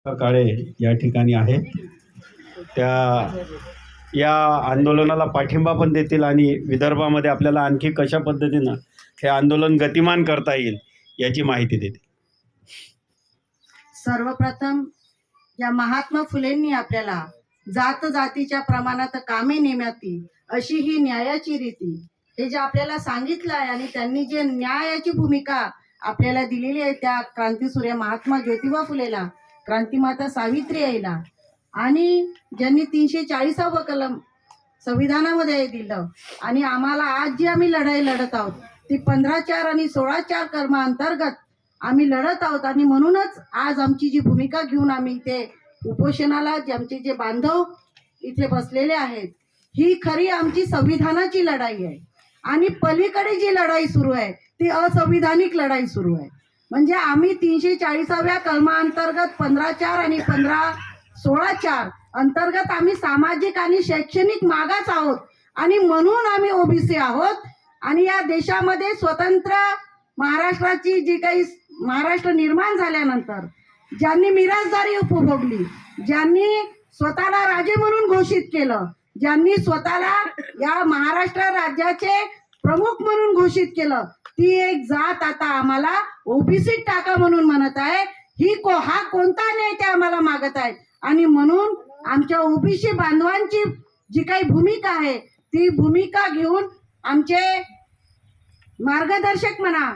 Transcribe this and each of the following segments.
काळे या ठिकाणी आहेत. त्या या आंदोलनाला पाठिंबा पण देतील आणि विदर्भामध्ये आपल्याला आणखी कशा पद्धतीनं हे आंदोलन गतिमान करता येईल याची माहिती देतील. सर्वप्रथम या महात्मा फुलेंनी आपल्याला जात जातीच्या प्रमाणात कामे नेमाती अशी ही न्यायाची रीती हे जे आपल्याला सांगितलं आहे आणि त्यांनी जे न्यायाची भूमिका आपल्याला दिलेली आहे त्या क्रांतीसूर्य महात्मा ज्योतिबा फुलेला, क्रांतिमाता सावित्री आईला आणि ज्यांनी 340व कलम संविधानामध्ये दिलं आणि आम्हाला आज जी आम्ही लढाई लढत आहोत ती 15/4 आणि 16/4 कलमांतर्गत आम्ही लढत आहोत. आणि म्हणूनच आज आमची जी भूमिका घेऊन आम्ही इथे उपोषणाला आमचे जे बांधव इथे बसलेले आहेत ही खरी आमची संविधानाची लढाई आहे. आणि पलीकडे जी लढाई सुरू आहे ती असंविधानिक लढाई सुरू आहे. म्हणजे आम्ही 340व्या कलमाअंतर्गत 15/4 आणि 15/16/4 अंतर्गत आम्ही सामाजिक आणि शैक्षणिक मागास आहोत आणि म्हणून आम्ही ओबीसी आहोत. आणि या देशामध्ये स्वतंत्र महाराष्ट्राची जी काही महाराष्ट्र निर्माण झाल्यानंतर ज्यांनी मिरासदारी उपभोगली, ज्यांनी स्वतःला राजे म्हणून घोषित केलं, ज्यांनी स्वतःला या महाराष्ट्र राज्याचे प्रमुख म्हणून घोषित केलं, ती एक जात आता आम्हाला ओबीसी टाका म्हणून म्हणत आहे. हा कोणता नेते आम्हाला मागत आहे. आणि म्हणून आमच्या ओबीसी बांधवांची जी काही भूमिका आहे ती भूमिका घेऊन आमचे मार्गदर्शक म्हणा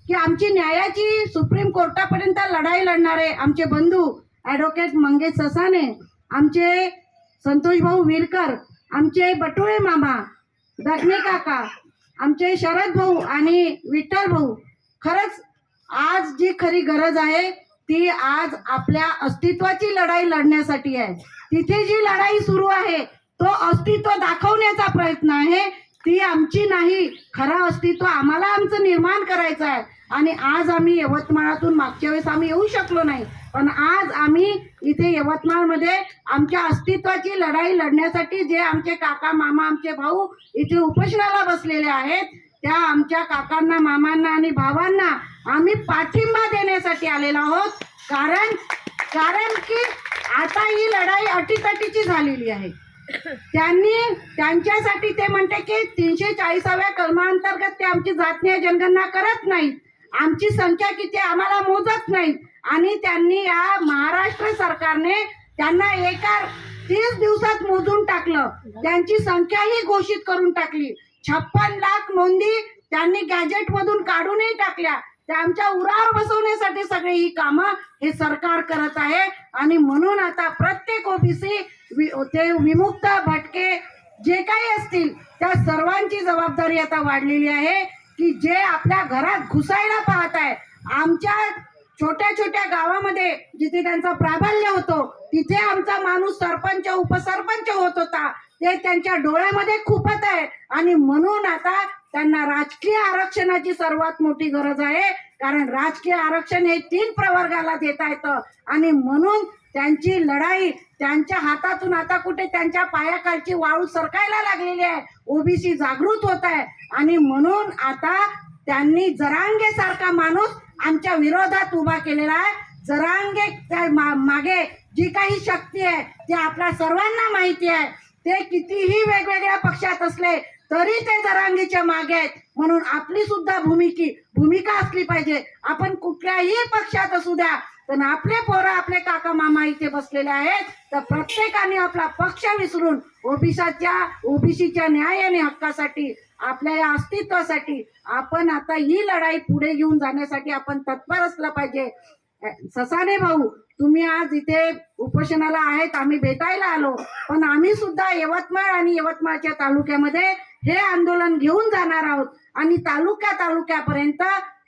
की आमची न्यायाची सुप्रीम कोर्टापर्यंत लढाई लढणारे आमचे बंधू ॲडव्होकेट मंगेश ससाने, आमचे संतोष भाऊ विरकर, आमचे बटुळे मामा, दगने काका, आमचे शरद भाऊ आणि विठ्ठल भाऊ, खरंच आज जी खरी गरज आहे ती आज आपल्या अस्तित्वाची लढाई लढण्यासाठी आहे. तिथे जी लढाई सुरू आहे तो अस्तित्व दाखवण्याचा प्रयत्न आहे, ती आमची नाही. खरं अस्तित्व आम्हाला आमचं निर्माण करायचं आहे. आणि आज आम्ही यवतमाळातून मागच्या वेळेस आम्ही येऊ शकलो नाही, पण आज आम्ही इथे यवतमाळमध्ये आमच्या अस्तित्वाची लढाई लढण्यासाठी जे आमचे काका मामा आमचे भाऊ इथे उपोषणाला बसलेले आहेत त्या आमच्या काकांना मामांना आणि भावांना आम्ही पाठिंबा देण्यासाठी आलेलो आहोत. कारण की आता ही लढाई अटीतटीची झालेली आहे. त्यांच्यासाठी ते म्हणते की 340व्या कलमाअंतर्गत ते आमची जातीय जनगणना करत नाहीत, आमची संख्या किती आम्हाला मोजत नाहीत. आणि त्यांनी या महाराष्ट्र सरकारने त्यांना एका 30 दिवसात मोजून टाकलं, त्यांची संख्याही घोषित करून टाकली. 56 लाख नोंदी त्यांनी गॅजेटमधून काढूनही टाकल्या. त्या आमच्या उरावर बसवण्यासाठी सगळी ही कामं हे सरकार करत आहे. आणि म्हणून आता प्रत्येक ओबीसी ते विमुक्त भटके जे काही असतील त्या सर्वांची जबाबदारी आता वाढलेली आहे की जे आपल्या घरात घुसायला पाहत आहे. आमच्या छोट्या छोट्या गावामध्ये जिथे त्यांचा प्राबल्य होतो तिथे आमचा माणूस सरपंच उपसरपंच होत होता, ते त्यांच्या डोळ्यामध्ये खुपत आहे. आणि म्हणून आता त्यांना राजकीय आरक्षणाची सर्वात मोठी गरज आहे, कारण राजकीय आरक्षण हे 3 प्रवर्गाला देता येतं. आणि म्हणून त्यांची लढाई त्यांच्या हातातून आता कुठे त्यांच्या पायाखालची वाळू सरकायला लागलेली आहे. ओबीसी जागृत होत आहे आणि म्हणून आता त्यांनी जरांगे सारखा माणूस आमच्या विरोधात उभा केलेला आहे. जरांगे मागे जी काही शक्ती आहे ती आपल्या सर्वांना माहिती आहे. ते कितीही वेगवेगळ्या पक्षात असले तरी ते जरांगेच्या मागे आहेत. म्हणून आपली सुद्धा भूमिका असली पाहिजे. आपण कुठल्याही पक्षात असू द्या, पण आपले पोरं आपले काका मामा इथे बसलेले आहेत, तर प्रत्येकाने आपला पक्ष विसरून ओबीसीच्या न्याय आणि हक्कासाठी आपल्या या अस्तित्वासाठी आपण आता ही लढाई पुढे घेऊन जाण्यासाठी आपण तत्पर असलं पाहिजे. ससाने भाऊ, तुम्ही आज इथे उपोषणाला आहेत, आम्ही भेटायला आलो, पण आम्ही सुद्धा यवतमाळ आणि यवतमाळच्या तालुक्यामध्ये हे आंदोलन घेऊन जाणार आहोत. आणि तालुक्यापर्यंत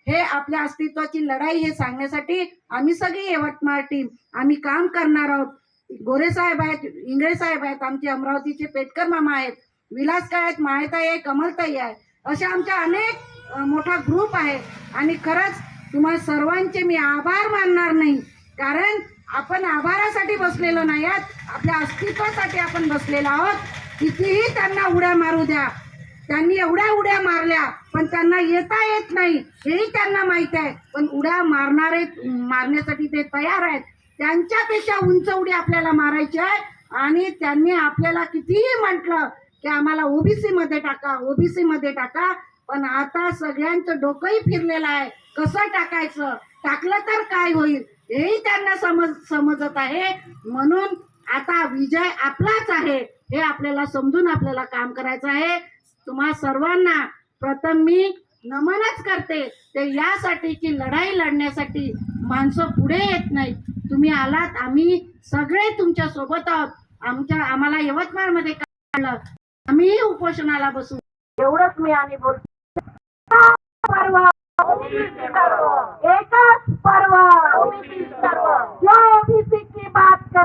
हे आपल्या अस्तित्वाची लढाई हे सांगण्यासाठी आम्ही सगळी यवतमाळ टीम आम्ही काम करणार आहोत. गोरे साहेब आहेत, इंगळे साहेब आहेत, आमचे अमरावतीचे पेटकर मामा आहेत, विलास काय आहेत, माळेताई आहे, कमलताई आहे, अशा आमच्या अनेक मोठा ग्रुप आहे. आणि खरंच तुम्हा सर्वांचे मी आभार मानणार नाही, कारण आपण आभारासाठी बसलेलो नाही आहात, आपल्या अस्तित्वासाठी आपण बसलेलो आहोत. कितीही त्यांना उड्या मारू द्या, त्यांनी एवढ्या उड्या मारल्या पण त्यांना येता येत नाही हेही त्यांना माहित आहे, पण उड्या मारण्यासाठी ते तयार आहेत. त्यांच्यापेक्षा उंच उडी आपल्याला मारायची आहे. आणि त्यांनी आपल्याला कितीही म्हटलं की आम्हाला ओबीसी मध्ये टाका, ओबीसी मध्ये टाका, पण आता सगळ्यांचं डोकंही फिरलेलं आहे. कसं टाकायचं, टाकलं तर काय होईल हेही त्यांना समजत आहे. म्हणून आता विजय आपलाच आहे हे आपल्याला समजून आपल्याला काम करायचं आहे. तुम्हा सर्वांना प्रथम मी नमनच करते, ते यासाठी की लढाई लढण्यासाठी माणसं पुढे येत नाहीत. तुम्ही आलात, आम्ही सगळे तुमच्या सोबत आहोत. आम्हाला यवतमाळमध्ये काढलं, आम्ही उपोषणाला बसू, एवढंच मी आणि बोलतो. पर्व एकच पर्व, जो ओबीसी की बात करे